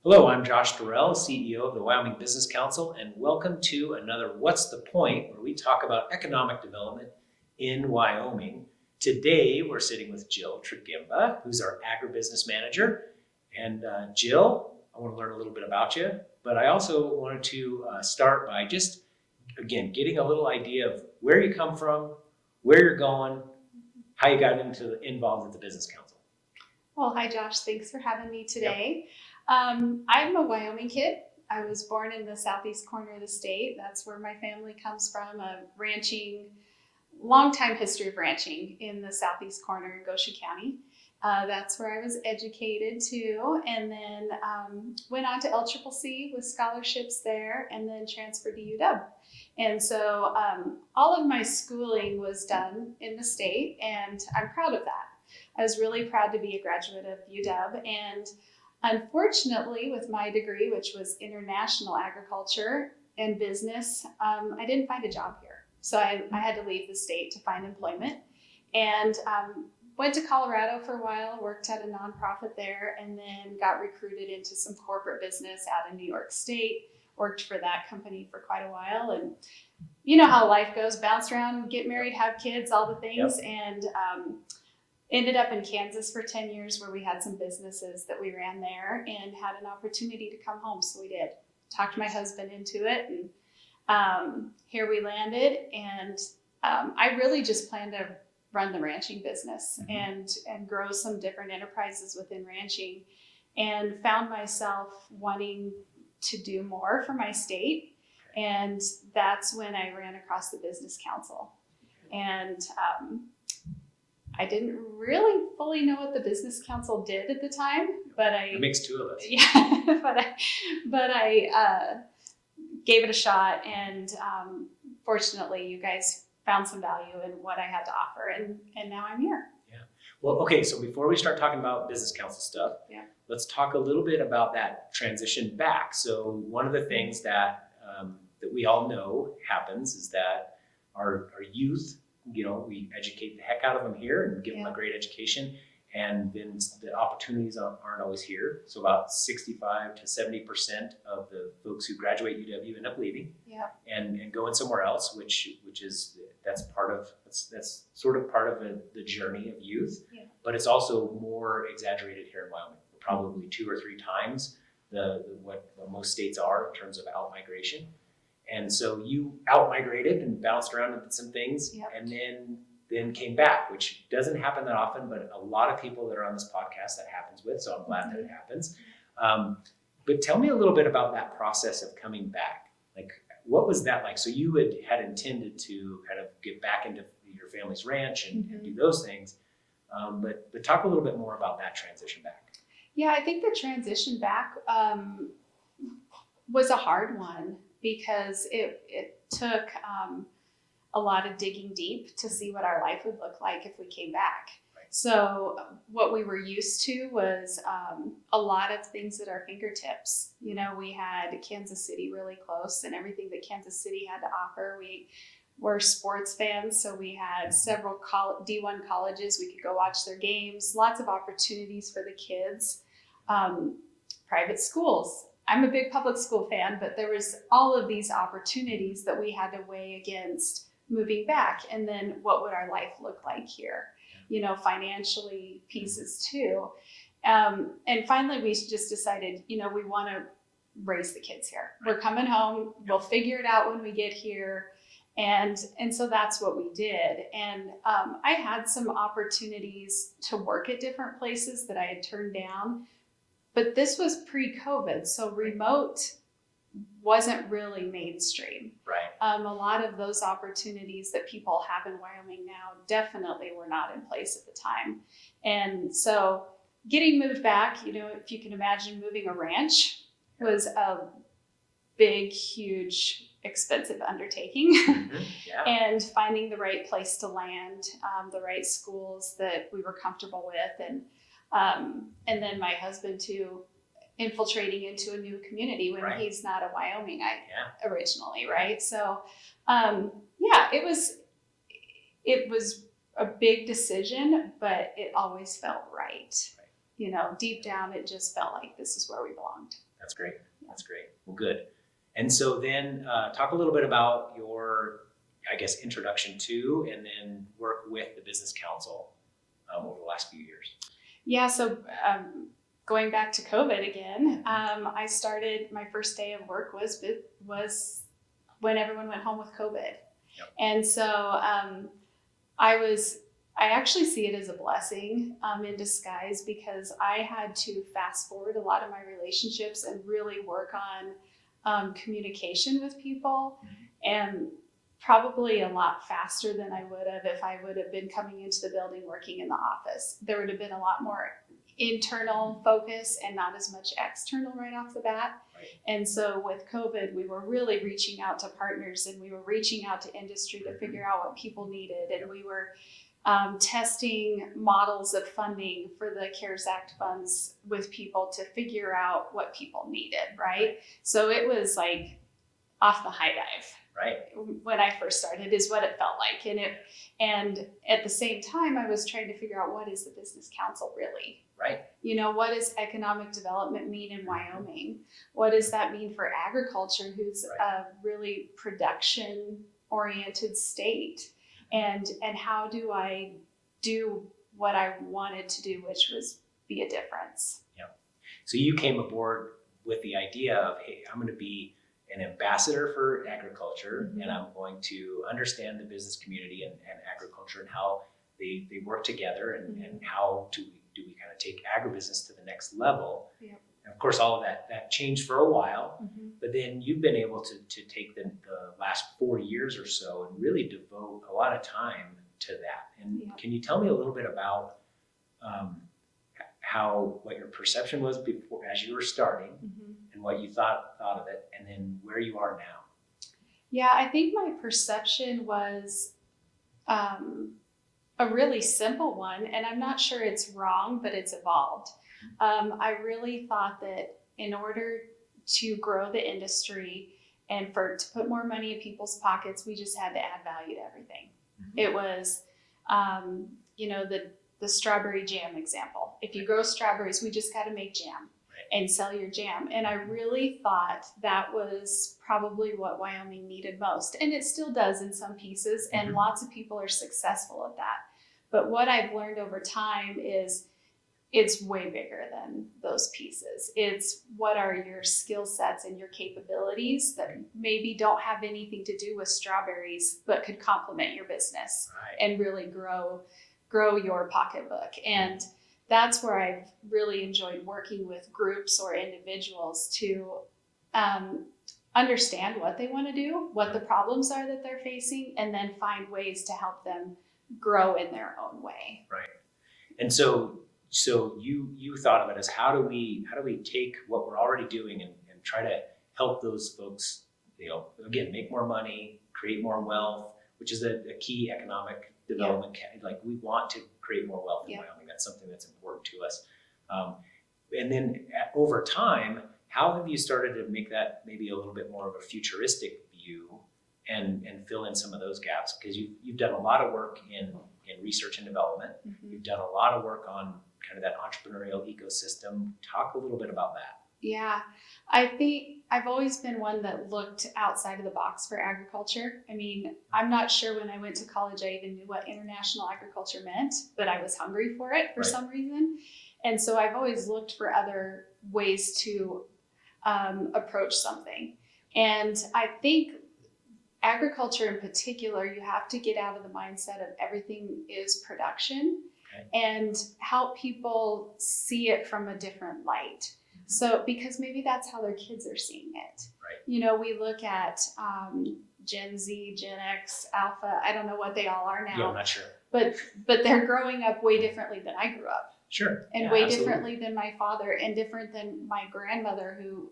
Hello, I'm Josh Durrell, CEO of the Wyoming Business Council, and welcome to another What's the Point, where we talk about economic development in Wyoming. Today, we're sitting with Jill Tregemba, who's our Agribusiness Manager. And Jill, I want to learn a little bit about you, but I also wanted to start by just, again, getting a little idea of where you come from, where you're going, how you got involved with the Business Council. Well, hi Josh, thanks for having me today. I'm a Wyoming kid. I was born in the southeast corner of the state. That's where my family comes from, a long time history of ranching in the southeast corner in Goshen County. That's where I was educated too, and then went on to LCCC with scholarships there, and then transferred to UW. And so all of my schooling was done in the state, and I'm proud of that. I was really proud to be a graduate of UW, and unfortunately, with my degree, which was international agriculture and business, I didn't find a job here. So I had to leave the state to find employment, and went to Colorado for a while, worked at a nonprofit there, and then got recruited into some corporate business out in New York State, worked for that company for quite a while. And you know how life goes, bounce around, get married, have kids, all the things. Yep. And ended up in Kansas for 10 years where we had some businesses that we ran there and had an opportunity to come home. So we did. Talked my husband into it, and here we landed. And I really just planned to run the ranching business and grow some different enterprises within ranching, and found myself wanting to do more for my state. And that's when I ran across the Business Council. And I didn't really fully know what the Business Council did at the time, but It makes two of us. Yeah, but I gave it a shot, and fortunately, you guys found some value in what I had to offer, and now I'm here. Yeah. Well, okay. So before we start talking about Business Council stuff, let's talk a little bit about that transition back. So one of the things that we all know happens is that our youth, we educate the heck out of them here and give them a great education, and then the opportunities aren't always here. So about 65 to 70% of the folks who graduate UW end up leaving and going somewhere else, which is that's sort of part of the journey of youth, but it's also more exaggerated here in Wyoming. Probably 2 or 3 times what most states are in terms of out-migration. And so you out-migrated and bounced around and did some things, and then came back, which doesn't happen that often, but a lot of people that are on this podcast that happens with, so I'm glad that it happens. But tell me a little bit about that process of coming back. Like, what was that like? So you had intended to kind of get back into your family's ranch and do those things, but talk a little bit more about that transition back. Yeah, I think the transition back was a hard one, because it took a lot of digging deep to see what our life would look like if we came back. Right. So what we were used to was a lot of things at our fingertips. We had Kansas City really close, and everything that Kansas City had to offer. We were sports fans, so we had several D1 colleges. We could go watch their games, lots of opportunities for the kids, private schools. I'm a big public school fan, but there was all of these opportunities that we had to weigh against moving back. And then what would our life look like here? Financially, pieces too. And finally, we just decided, we want to raise the kids here. We're coming home. We'll figure it out when we get here. And so that's what we did. And I had some opportunities to work at different places that I had turned down. But this was pre-COVID, so remote wasn't really mainstream. Right. A lot of those opportunities that people have in Wyoming now definitely were not in place at the time. And so getting moved back, if you can imagine moving a ranch, was a big, huge, expensive undertaking. And finding the right place to land, the right schools that we were comfortable with, and then my husband too, infiltrating into a new community when he's not a Wyomingite originally, right? So, it was a big decision, but it always felt right. Deep down, it just felt like this is where we belonged. That's great. That's great. Well, good. And so then talk a little bit about your, I guess, introduction to and then work with the Business Council over the last few years. Yeah, so going back to COVID again, I started, my first day of work was when everyone went home with COVID. Yep. And so I actually see it as a blessing in disguise, because I had to fast forward a lot of my relationships and really work on communication with people, and probably a lot faster than I would have if I would have been coming into the building working in the office. There would have been a lot more internal focus and not as much external right off the bat. Right. And so with COVID, we were really reaching out to partners, and we were reaching out to industry to figure out what people needed. And we were testing models of funding for the CARES Act funds with people to figure out what people needed, right? So it was like off the high dive. Right. When I first started is what it felt like. And at the same time, I was trying to figure out, what is the Business Council really? Right. You know, what does economic development mean in Wyoming? What does that mean for agriculture, who's a really production oriented state? And how do I do what I wanted to do, which was be a difference? Yeah. So you came aboard with the idea of, hey, I'm going to be an ambassador for agriculture, and I'm going to understand the business community and agriculture and how they work together, and how do we kind of take agribusiness to the next level. Yep. And of course, all of that changed for a while, but then you've been able to take the last 4 years or so and really devote a lot of time to that. And can you tell me a little bit about what your perception was before, as you were starting, and what you thought of it, and then where you are now? Yeah, I think my perception was a really simple one, and I'm not sure it's wrong, but it's evolved. I really thought that in order to grow the industry and to put more money in people's pockets, we just had to add value to everything. It was, the strawberry jam example. If you grow strawberries, we just got to make jam and sell your jam. And I really thought that was probably what Wyoming needed most. And it still does in some pieces, and lots of people are successful at that. But what I've learned over time is it's way bigger than those pieces. It's what are your skill sets and your capabilities that maybe don't have anything to do with strawberries, but could complement your business and really grow your pocketbook. And that's where I've really enjoyed working with groups or individuals to understand what they want to do, what the problems are that they're facing, and then find ways to help them grow in their own way. Right. And so you thought of it as, how do we take what we're already doing and try to help those folks, again, make more money, create more wealth, which is a key economic development. Like, we want to create more wealth in Wyoming. That's something that's important to us. And then over time, how have you started to make that maybe a little bit more of a futuristic view and fill in some of those gaps? Because you've done a lot of work in research and development. You've done a lot of work on kind of that entrepreneurial ecosystem. Talk a little bit about that. Yeah, I think I've always been one that looked outside of the box for agriculture. I mean, I'm not sure when I went to college I even knew what international agriculture meant, but I was hungry for it for some reason. And so I've always looked for other ways to approach something. And I think agriculture in particular, you have to get out of the mindset of everything is production and help people see it from a different light. So, because maybe that's how their kids are seeing it. Right. We look at Gen Z, Gen X, Alpha, I don't know what they all are now. Yeah, I'm not sure. But they're growing up way differently than I grew up. Sure. And way differently than my father, and different than my grandmother, who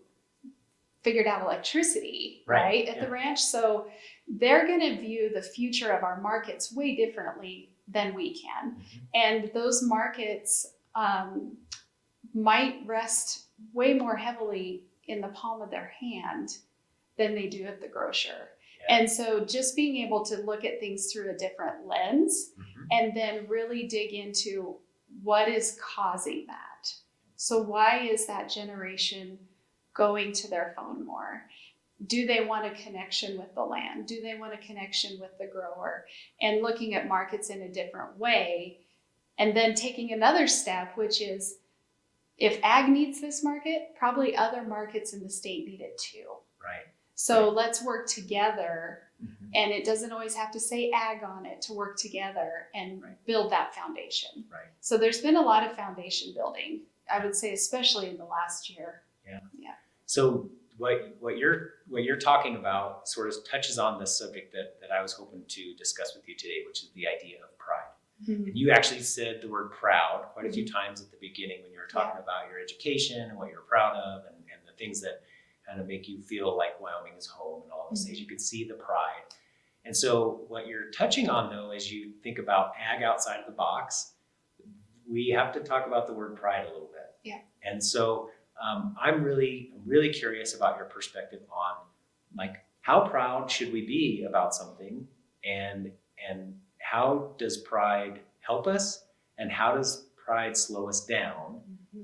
figured out electricity, right, at the ranch. So they're going to view the future of our markets way differently than we can. And those markets might rest way more heavily in the palm of their hand than they do at the grocer. And so just being able to look at things through a different lens and then really dig into what is causing that. So why is that generation going to their phone more? Do they want a connection with the land? Do they want a connection with the grower? And looking at markets in a different way. And then taking another step, which is, if ag needs this market, probably other markets in the state need it too. Right. So let's work together. And it doesn't always have to say ag on it, to work together and build that foundation. Right. So there's been a lot of foundation building, I would say, especially in the last year. Yeah. So what you're talking about sort of touches on the subject that I was hoping to discuss with you today, which is the idea of pride. And you actually said the word proud quite a few times at the beginning when you were talking about your education and what you're proud of and the things that kind of make you feel like Wyoming is home and all those things. You can see the pride. And so what you're touching on, though, as you think about ag outside of the box, we have to talk about the word pride a little bit. Yeah. And so I'm really curious about your perspective on, like, how proud should we be about something, and how does pride help us, and how does pride slow us down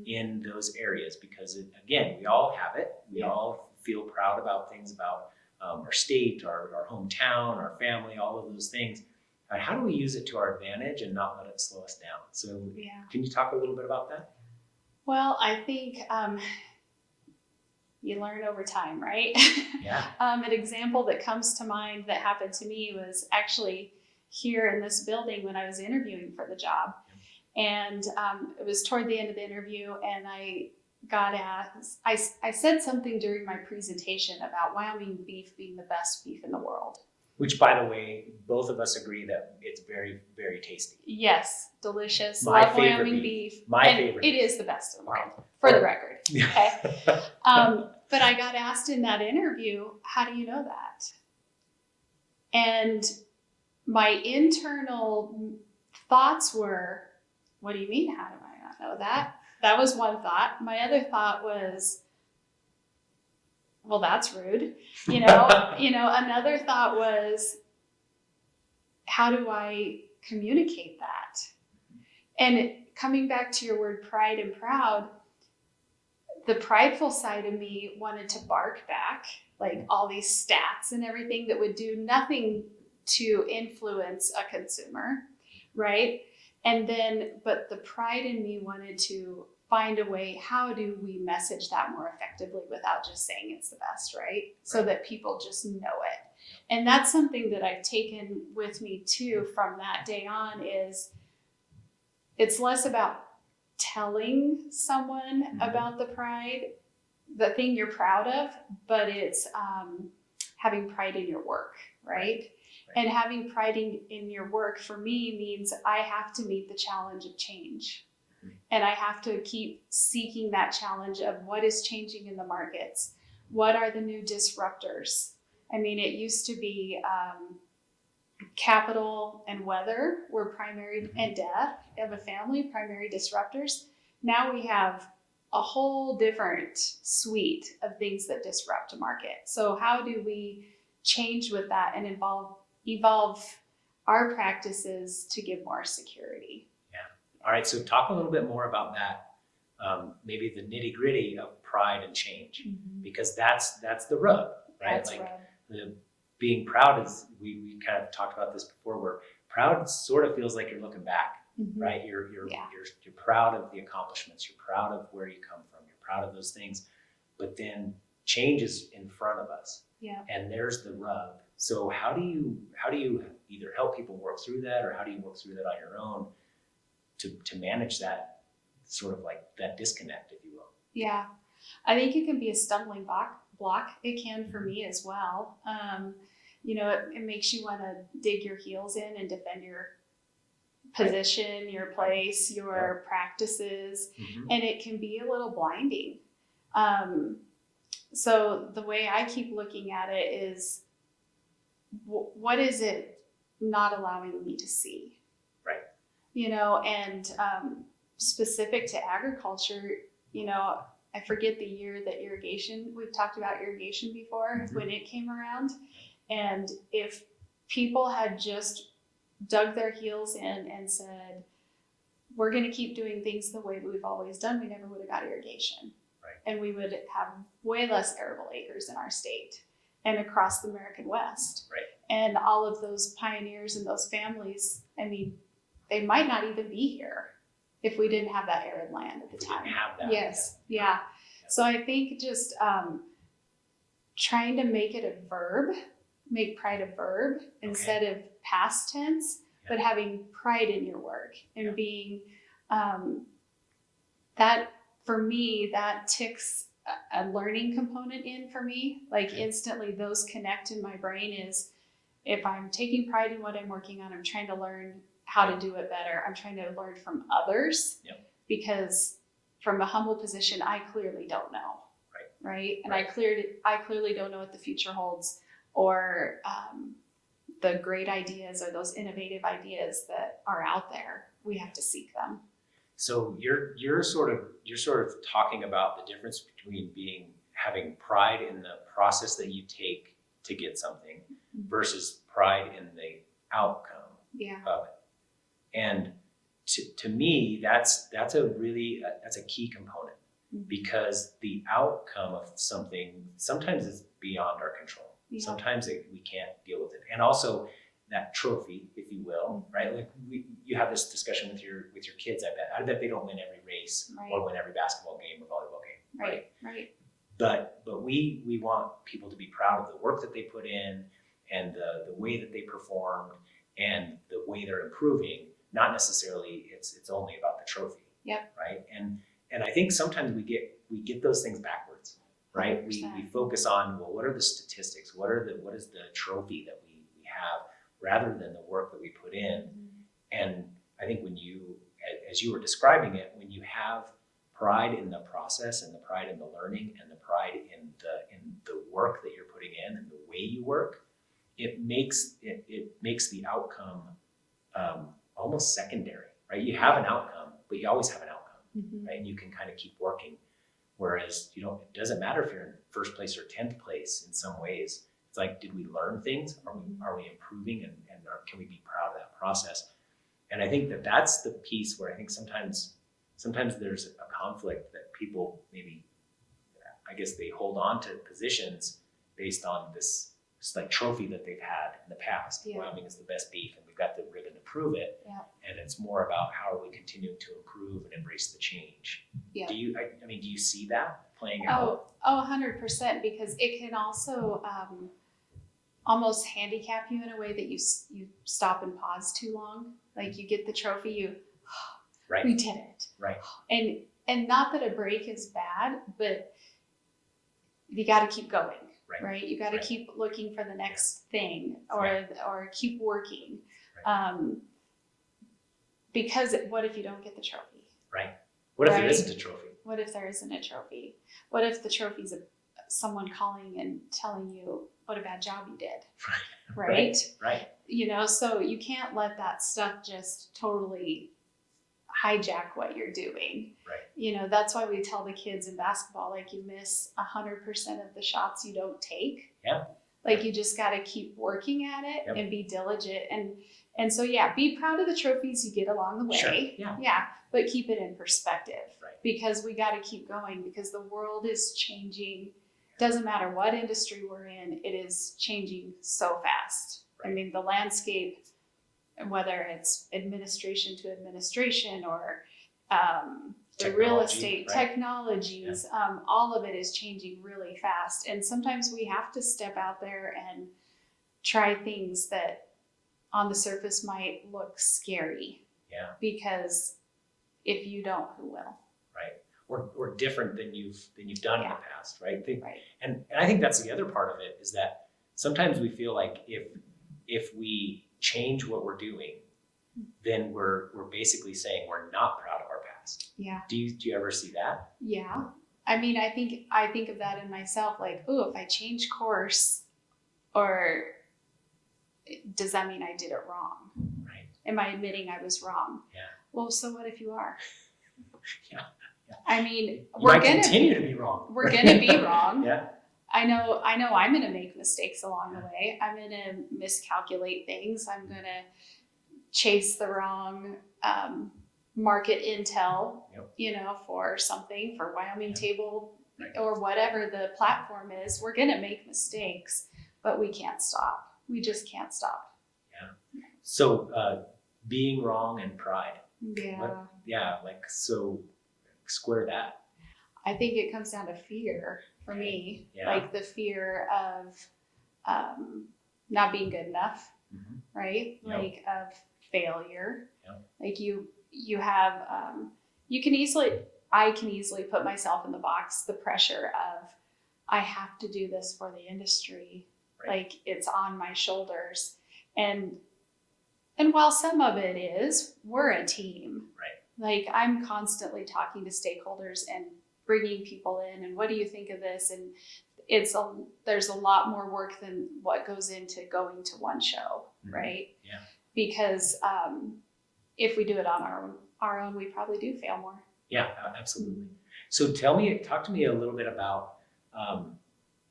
in those areas? Because again, we all have it. We all feel proud about things about our state, our hometown, our family, all of those things. How do we use it to our advantage and not let it slow us down? So can you talk a little bit about that? Well, I think you learn over time, right? Yeah. An example that comes to mind that happened to me was actually here in this building when I was interviewing for the job. And it was toward the end of the interview, and I got asked, I said something during my presentation about Wyoming beef being the best beef in the world. Which, by the way, both of us agree that it's very, very tasty. Yes, delicious. My Love favorite Wyoming beef. beef. My and favorite. It is the best in the world, for the record. Okay. But I got asked in that interview, how do you know that? And my internal thoughts were, what do you mean, how do I not know that? That was one thought. My other thought was, well, that's rude. Another thought was, how do I communicate that? And coming back to your word pride and proud, the prideful side of me wanted to bark back, like all these stats and everything that would do nothing to influence a consumer, right? But the pride in me wanted to find a way, how do we message that more effectively without just saying it's the best, right? So that people just know it. And that's something that I've taken with me too from that day on, is it's less about telling someone about the pride, the thing you're proud of, but it's having pride in your work, right? And having pride in your work for me means I have to meet the challenge of change. And I have to keep seeking that challenge of what is changing in the markets. What are the new disruptors? I mean, it used to be capital and weather were primary, and death of a family, primary disruptors. Now we have a whole different suite of things that disrupt a market. So how do we change with that and evolve our practices to give more security? All right, so talk a little bit more about that, maybe the nitty gritty of pride and change, because that's the rub, right? That's like rub. The being proud is, we kind of talked about this before, where proud sort of feels like you're looking back, right? You're proud of the accomplishments, you're proud of where you come from, you're proud of those things, but then change is in front of us, and there's the rub. So how do you either help people work through that, or how do you work through that on your own to manage that sort of like that disconnect, if you will? Yeah, I think it can be a stumbling block. It can for me as well. It makes you want to dig your heels in and defend your position, your place, your practices, and it can be a little blinding. So the way I keep looking at it is, what is it not allowing me to see? And specific to agriculture, I forget the year that we've talked about irrigation before, when it came around. And if people had just dug their heels in and said, we're going to keep doing things the way we've always done, we never would have got irrigation. and we would have way less arable acres in our state and across the American West. Right. And all of those pioneers and those families, I mean, they might not even be here if we didn't have that arid land at the time. Didn't have that. Yes. Yeah. So I think just trying to make it a verb, make pride a verb instead of past tense, but having pride in your work and being that, for me, that ticks a learning component in for me. Like instantly those connect in my brain is if I'm taking pride in what I'm working on, I'm trying to learn how to do it better. I'm trying to learn from others because from a humble position, I clearly don't know. Right. And I clearly don't know what the future holds or the great ideas or those innovative ideas that are out there. We have to seek them. So you're sort of talking about the difference between having pride in the process that you take to get something versus pride in the outcome of it. And to me, that's a key component because the outcome of something sometimes is beyond our control. Yeah. Sometimes we can't deal with it, and also that trophy, if you will, right? Like you have this discussion with your kids. I bet they don't win every race or win every basketball game or volleyball game, right? But we want people to be proud of the work that they put in and the way that they performed and the way they're improving. Not necessarily it's only about the trophy, right? And I think sometimes we get those things backwards, right? We focus on, well, what are the statistics? What is the trophy that we have, rather than the work that we put in. And I think when as you were describing it, when you have pride in the process and the pride in the learning and the pride in the work that you're putting in and the way you work, it makes the outcome almost secondary, right? You have an outcome, but you always have an outcome, right? And you can kind of keep working. Whereas, it doesn't matter if you're in first place or 10th place in some ways. It's like, did we learn things? Are we improving and can we be proud of that process? And I think that's the piece where I think sometimes there's a conflict that people maybe, I guess they hold on to positions based on this like trophy that they've had in the past. Wyoming is the best beef and we've got the ribbon to prove it. And it's more about how are we continuing to improve and embrace the change. Do you see that playing out? Oh, 100%, because it can also almost handicap you in a way that you stop and pause too long. Like you get the trophy, we did it. Right. And not that a break is bad, but you got to keep going. Right. You got to keep looking for the next thing or keep working. Because what if you don't get the trophy? Right. What if there isn't a trophy? What if there isn't a trophy? What if the trophy's someone calling and telling you what a bad job you did? Right. So you can't let that stuff just totally hijack what you're doing. That's why we tell the kids in basketball, like you miss 100% of the shots you don't take. Like you just got to keep working at it and be diligent. And so, be proud of the trophies you get along the way. But keep it in perspective because we got to keep going because the world is changing. Doesn't matter what industry we're in, it is changing so fast. I mean, the landscape, whether it's administration to administration or the real estate, technologies, all of it is changing really fast. And sometimes we have to step out there and try things that on the surface might look scary. Because if you don't, who will? Or different than you've done in the past, right? And I think that's the other part of it is that sometimes we feel like if we change what we're doing, then we're basically saying we're not proud of our past. Do you ever see that? I mean, I think of that in myself, like, if I change course, or does that mean I did it wrong? Am I admitting I was wrong? Well, so what if you are? I mean, we're going to continue to be wrong. We're going to be wrong. I know I'm going to make mistakes along the way. I'm going to miscalculate things. I'm going to chase the wrong market intel, for something, for Wyoming table or whatever the platform is, we're going to make mistakes, but we can't stop. We just can't stop. Yeah. So being wrong and pride. Yeah. So square that. I think it comes down to fear for me, like the fear of not being good enough, right? Yep. Like of failure. Yep. Like you have, I can easily put myself in the box, the pressure of, I have to do this for the industry. Right. Like it's on my shoulders. And while some of it is, we're a team. Right. Like I'm constantly talking to stakeholders and bringing people in and what do you think of this? And there's a lot more work than what goes into going to one show, right? Yeah. Because if we do it on our own, we probably do fail more. Yeah, absolutely. So talk to me a little bit about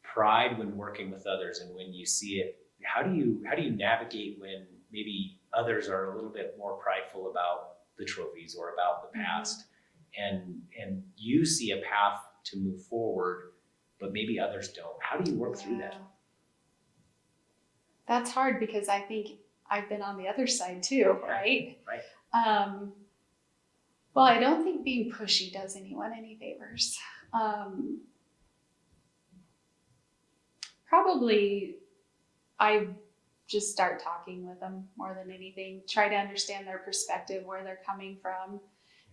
pride when working with others and when you see it. How do you navigate when maybe others are a little bit more prideful about the trophies or about the past, and you see a path to move forward, but maybe others don't? How do you work through that? That's hard because I think I've been on the other side too, right? Right. Well, I don't think being pushy does anyone any favors. Probably I just start talking with them more than anything, try to understand their perspective, where they're coming from,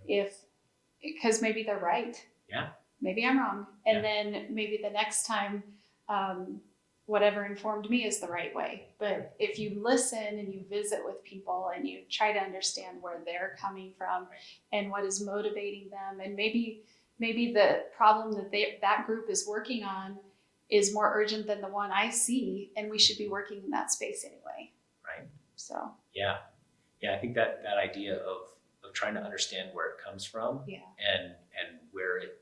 because maybe they're right. Yeah. Maybe I'm wrong. And then maybe the next time, whatever informed me is the right way. But if you listen and you visit with people and you try to understand where they're coming from and what is motivating them, and maybe the problem that that group is working on is more urgent than the one I see, and we should be working in that space anyway. Right. So. Yeah. I think that idea of trying to understand where it comes from, and where it,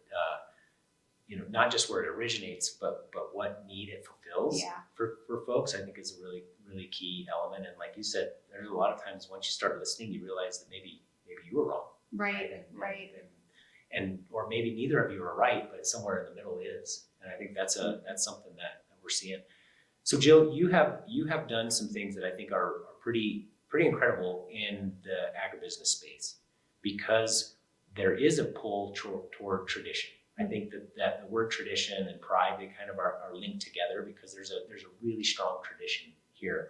not just where it originates, but what need it fulfills for folks, I think is a really, really key element. And like you said, there's a lot of times once you start listening, you realize that maybe you were wrong. Right. And or maybe neither of you are right, but somewhere in the middle is. And I think that's something that we're seeing. So Jill, you have done some things that I think are pretty incredible in the agribusiness space, because there is a pull toward tradition. I think that the word tradition and pride, they kind of are linked together, because there's a really strong tradition here.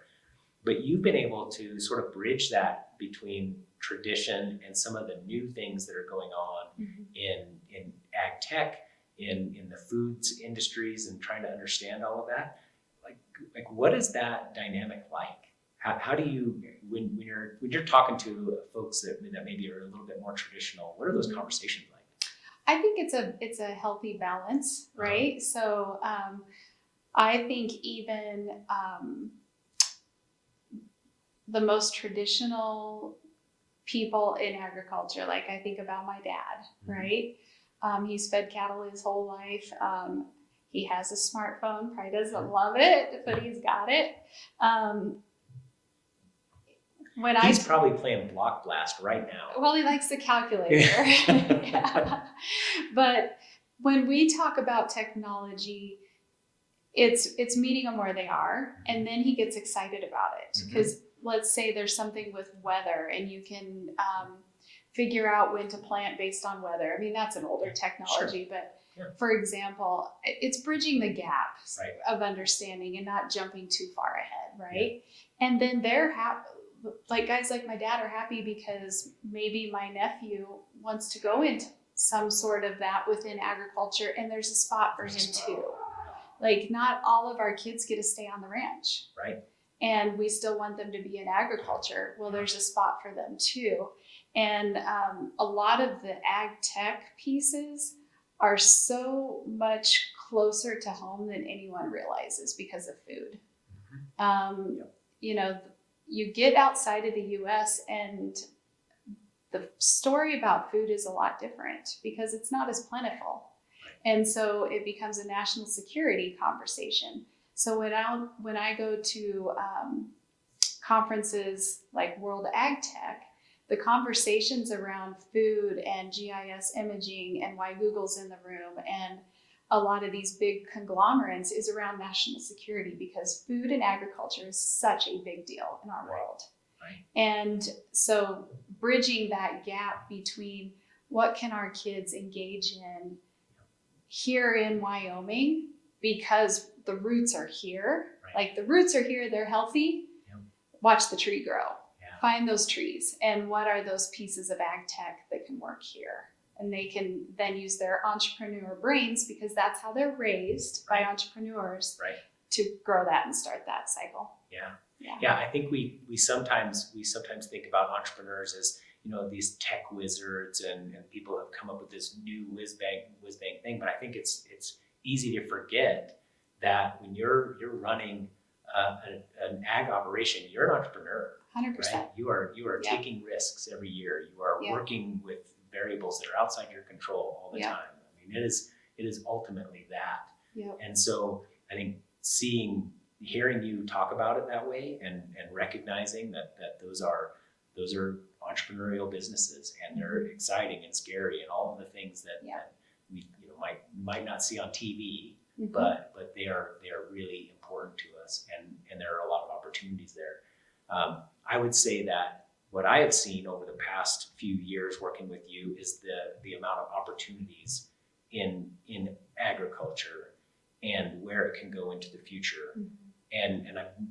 But you've been able to sort of bridge that between tradition and some of the new things that are going on in ag tech, in the foods industries, and trying to understand all of that. Like what is that dynamic like? How do you, when you're talking to folks that maybe are a little bit more traditional, what are those conversations like? I think it's a healthy balance, right? So I think even the most traditional people in agriculture, like I think about my dad, right? He's fed cattle his whole life. He has a smartphone, probably doesn't love it, but he's got it. He's probably playing Block Blast right now. Well, he likes the calculator. But when we talk about technology, it's meeting them where they are, and then he gets excited about it. Because let's say there's something with weather, and you can figure out when to plant based on weather. I mean, that's an older technology, but for example, it's bridging the gap of understanding and not jumping too far ahead, right? And then they're happy. Like guys like my dad are happy because maybe my nephew wants to go into some sort of that within agriculture, and there's a spot for him too. Like not all of our kids get to stay on the ranch. Right. And we still want them to be in agriculture. Well, there's a spot for them too. And a lot of the ag tech pieces are so much closer to home than anyone realizes because of food. You get outside of the US and the story about food is a lot different because it's not as plentiful. And so it becomes a national security conversation. So when I go to conferences like World Ag Tech, the conversations around food and GIS imaging and why Google's in the room and a lot of these big conglomerates is around national security, because food and agriculture is such a big deal in our world. Right. And so bridging that gap between what can our kids engage in here in Wyoming, because the roots are here, like the roots are here, they're healthy, watch the tree grow. Find those trees, and what are those pieces of ag tech that can work here? And they can then use their entrepreneur brains, because that's how they're raised by entrepreneurs, to grow that and start that cycle. Yeah. I think we sometimes think about entrepreneurs as, you know, these tech wizards and people have come up with this new whiz bang thing. But I think it's easy to forget that when you're running an ag operation, you're an entrepreneur. 100%. Right? You are taking risks every year. You are working with variables that are outside your control all the time. I mean, it is ultimately that. And so I think hearing you talk about it that way, and recognizing that those are entrepreneurial businesses, and they're exciting and scary and all of the things that we might not see on TV, but they are really important to us, and there are a lot of opportunities there. I would say that what I have seen over the past few years working with you is the amount of opportunities in agriculture and where it can go into the future. And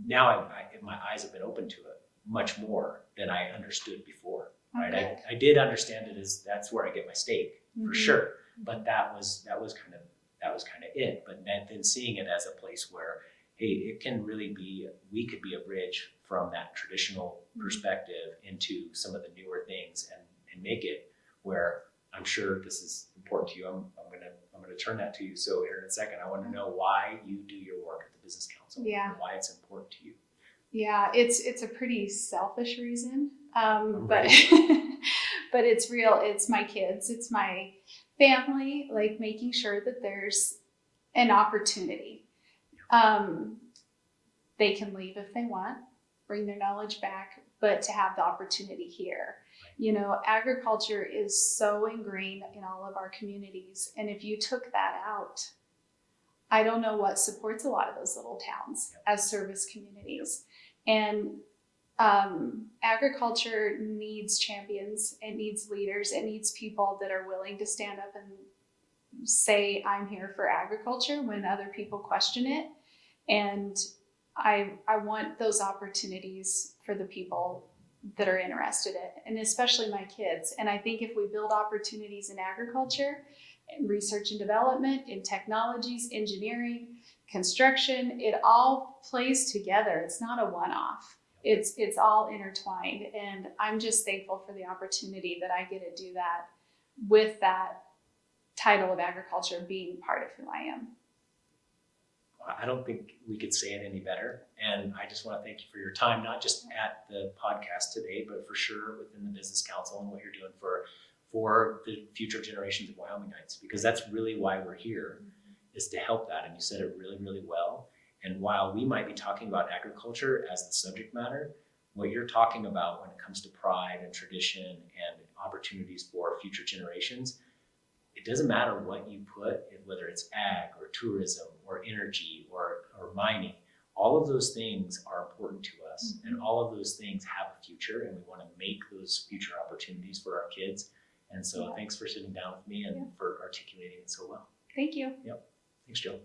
now my eyes have been open to it much more than I understood before. Right? I did understand it as that's where I get my steak for sure, but that was kind of it. But then seeing it as a place where, hey, it can really be, we could be a bridge from that traditional perspective into some of the newer things, and make it where, I'm sure this is important to you. I'm gonna turn that to you. So here in a second, I want to know why you do your work at the Business Council, and why it's important to you. Yeah, it's a pretty selfish reason, but but it's real. It's my kids, it's my family, like making sure that there's an opportunity. They can leave if they want, bring their knowledge back, but to have the opportunity here. You know, agriculture is so ingrained in all of our communities, and if you took that out, I don't know what supports a lot of those little towns as service communities. And agriculture needs champions, it needs leaders, it needs people that are willing to stand up and say, I'm here for agriculture, when other people question it. And I want those opportunities for the people that are interested in it, and especially my kids. And I think if we build opportunities in agriculture, in research and development, in technologies, engineering, construction, it all plays together. It's not a one-off. It's all intertwined. And I'm just thankful for the opportunity that I get to do that with that title of agriculture being part of who I am. I don't think we could say it any better. And I just want to thank you for your time, not just at the podcast today, but for sure within the Business Council and what you're doing for the future generations of Wyomingites, because that's really why we're here, is to help that. And you said it really, really well. And while we might be talking about agriculture as the subject matter, what you're talking about when it comes to pride and tradition and opportunities for future generations, it doesn't matter what you put, whether it's ag or tourism or energy or mining, all of those things are important to us, and all of those things have a future, and we want to make those future opportunities for our kids. And so thanks for sitting down with me and for articulating it so well. Thank you. Yep. Thanks, Jill.